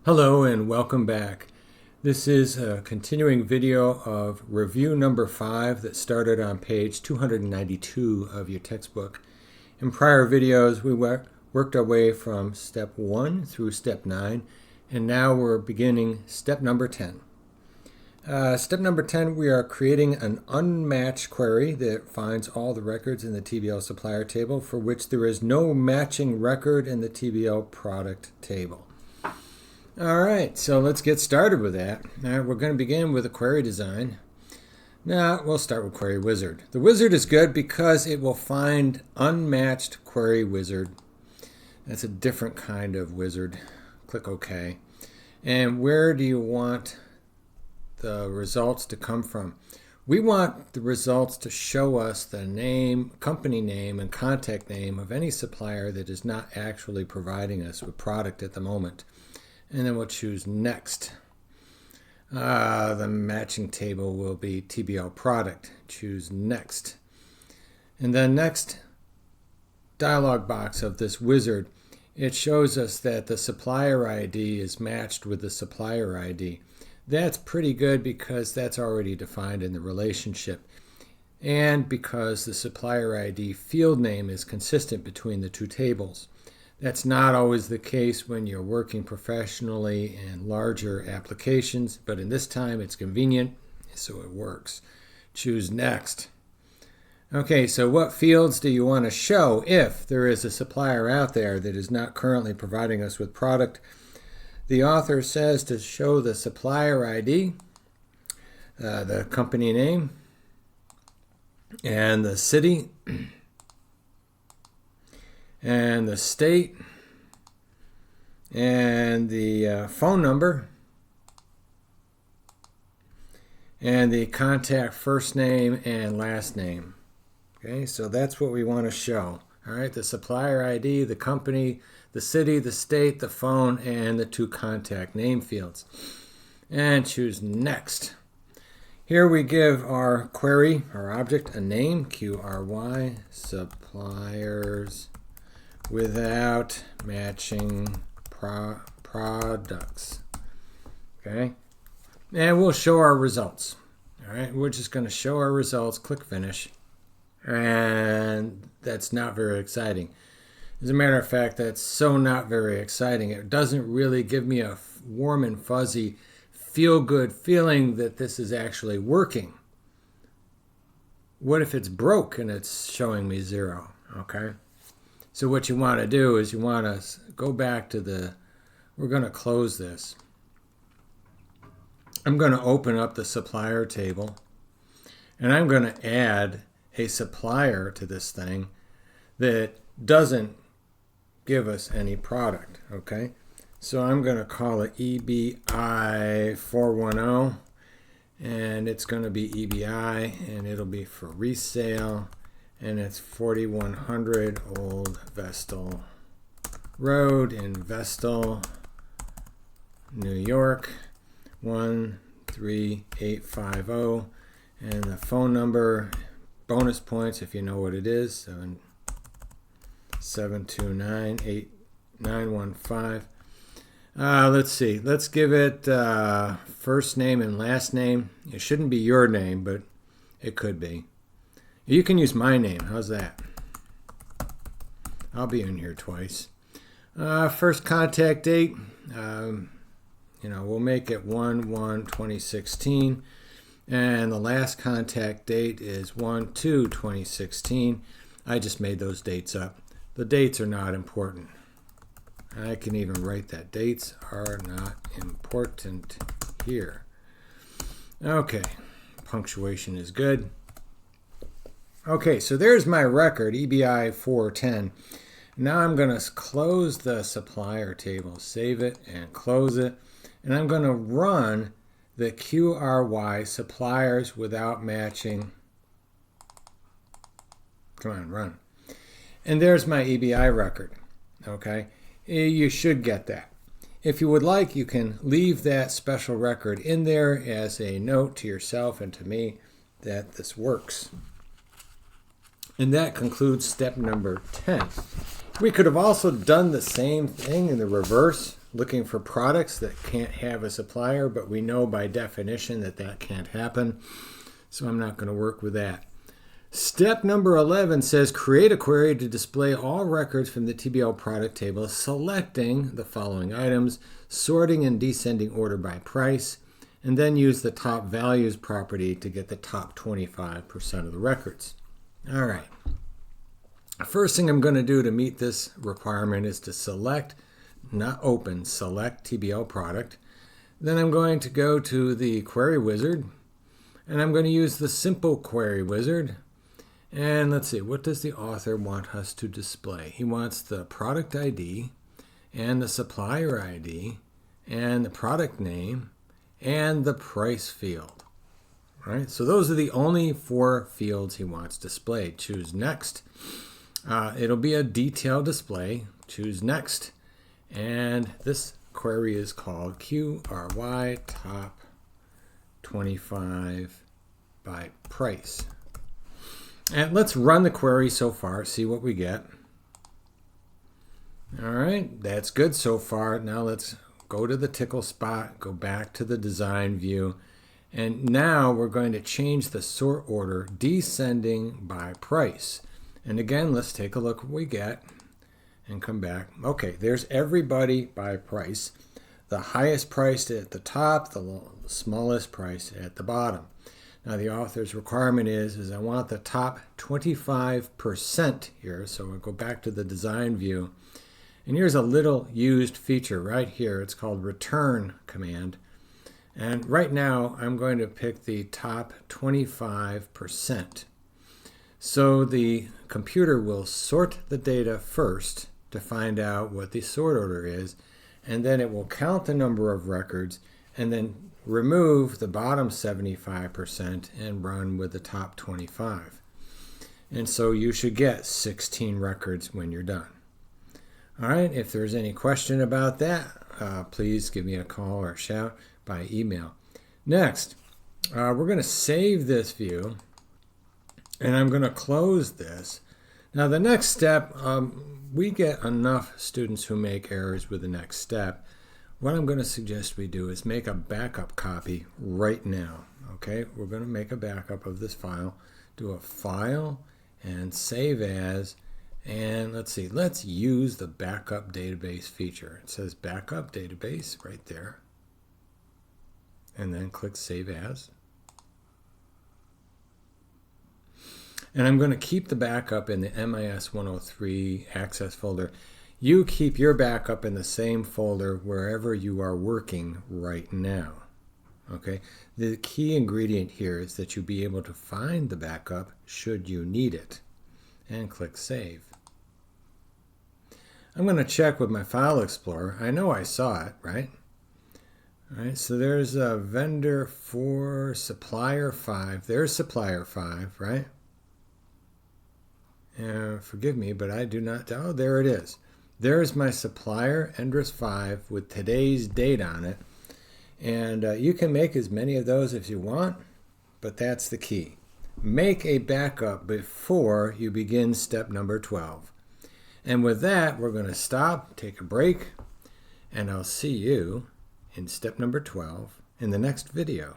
Hello and welcome back. This is a continuing video of review number 5 that started on page 292 of your textbook. In prior videos we worked our way from step 1 through step 9, and now we're beginning step number 10. Step number 10, we are creating an unmatched query that finds all the records in the TBL supplier table for which there is no matching record in the TBL product table. All right, so let's get started with that. Now we're going to begin with a query design. Now we'll start with Query Wizard. The wizard is good because it will find unmatched query wizard. That's a different kind of wizard. Click OK. And where do you want the results to come from? We want the results to show us the name, company name, and contact name of any supplier that is not actually providing us with product at the moment. And then we'll choose Next. The matching table will be TBL product. Choose Next. And then next dialog box of this wizard, it shows us that the supplier ID is matched with the supplier ID. That's pretty good because that's already defined in the relationship, and because the supplier ID field name is consistent between the two tables. That's not always the case when you're working professionally in larger applications, but in this time it's convenient, so it works. Choose Next. Okay, so what fields do you want to show if there is a supplier out there that is not currently providing us with product? The author says to show the supplier ID, the company name, and the city, and the state, and the phone number, and the contact first name and last name. Okay, so that's what we want to show. All right, the supplier ID, the company, the city, the state, the phone, and the two contact name fields. And choose Next. Here we give our query, our object, a name, QRY, suppliers without matching products. Okay, and we'll show our results. All right, we're just going to show our results. Click Finish, and that's not very exciting. As a matter of fact, that's so not very exciting. It doesn't really give me a warm and fuzzy, feel-good feeling that this is actually working. What if it's broke and it's showing me 0? Okay. So what you want to do is you want to go back to we're going to close this. I'm going to open up the supplier table, and I'm going to add a supplier to this thing that doesn't give us any product. Okay. So I'm going to call it EBI 410, and it's going to be EBI, and it'll be for resale. And it's 4100 Old Vestal Road in Vestal, New York, 13850. And the phone number, bonus points if you know what it is, 729-8915. Let's see. Let's give it first name and last name. It shouldn't be your name, but it could be. You can use my name. How's that? I'll be in here twice. First contact date, we'll make it 1/1/2016. And the last contact date is 1/2/2016. I just made those dates up. The dates are not important. I can even write that. Dates are not important here. Okay. Punctuation is good. Okay, so there's my record, EBI 410. Now I'm going to close the supplier table, save it and close it. And I'm going to run the QRY suppliers without matching. Come on, run. And there's my EBI record. Okay, you should get that. If you would like, you can leave that special record in there as a note to yourself and to me that this works. And that concludes step number 10. We could have also done the same thing in the reverse, looking for products that can't have a supplier, but we know by definition that that can't happen, so I'm not going to work with that. Step number 11 says create a query to display all records from the TBL product table, selecting the following items, sorting in descending order by price, and then use the top values property to get the top 25% of the records. All right. First thing I'm going to do to meet this requirement is to select, not open, select TBL product. Then I'm going to go to the query wizard, and I'm going to use the simple query wizard. And let's see, what does the author want us to display? He wants the product ID and the supplier ID and the product name and the price field. All right, so those are the only 4 fields he wants displayed. Choose next. It'll be a detailed display. Choose next. And this query is called QRY Top 25 by price. And let's run the query so far, see what we get. All right, that's good so far. Now let's go to the tickle spot, go back to the design view, and now we're going to change the sort order descending by price. And again, let's take a look what we get and come back. Okay, there's everybody by price. The highest price at the top, the smallest price at the bottom. Now the author's requirement is I want the top 25% here. So we'll go back to the design view. And here's a little used feature right here. It's called return command. And right now I'm going to pick the top 25%. So the computer will sort the data first to find out what the sort order is. And then it will count the number of records and then remove the bottom 75% and run with the top 25. And so you should get 16 records when you're done. All right, if there's any question about that, please give me a call or shout by email. Next, we're going to save this view, and I'm going to close this. Now the next step, we get enough students who make errors with the next step. What I'm going to suggest we do is make a backup copy right now. Okay, we're going to make a backup of this file, do a file and save as, and let's see, let's use the backup database feature. It says backup database right there. And then click save as. And I'm going to keep the backup in the MIS 103 access folder. You keep your backup in the same folder wherever you are working right now. Okay? The key ingredient here is that you be able to find the backup should you need it. And click Save. I'm going to check with my File Explorer. I know I saw it, right? All right, so there's a vendor for supplier 5. There's supplier 5, right? Forgive me, but I do not. Oh, there it is. There's my supplier, Endress 5, with today's date on it. And you can make as many of those as you want, but that's the key. Make a backup before you begin step number 12. And with that, we're going to stop, take a break, and I'll see you in step number 12 in the next video.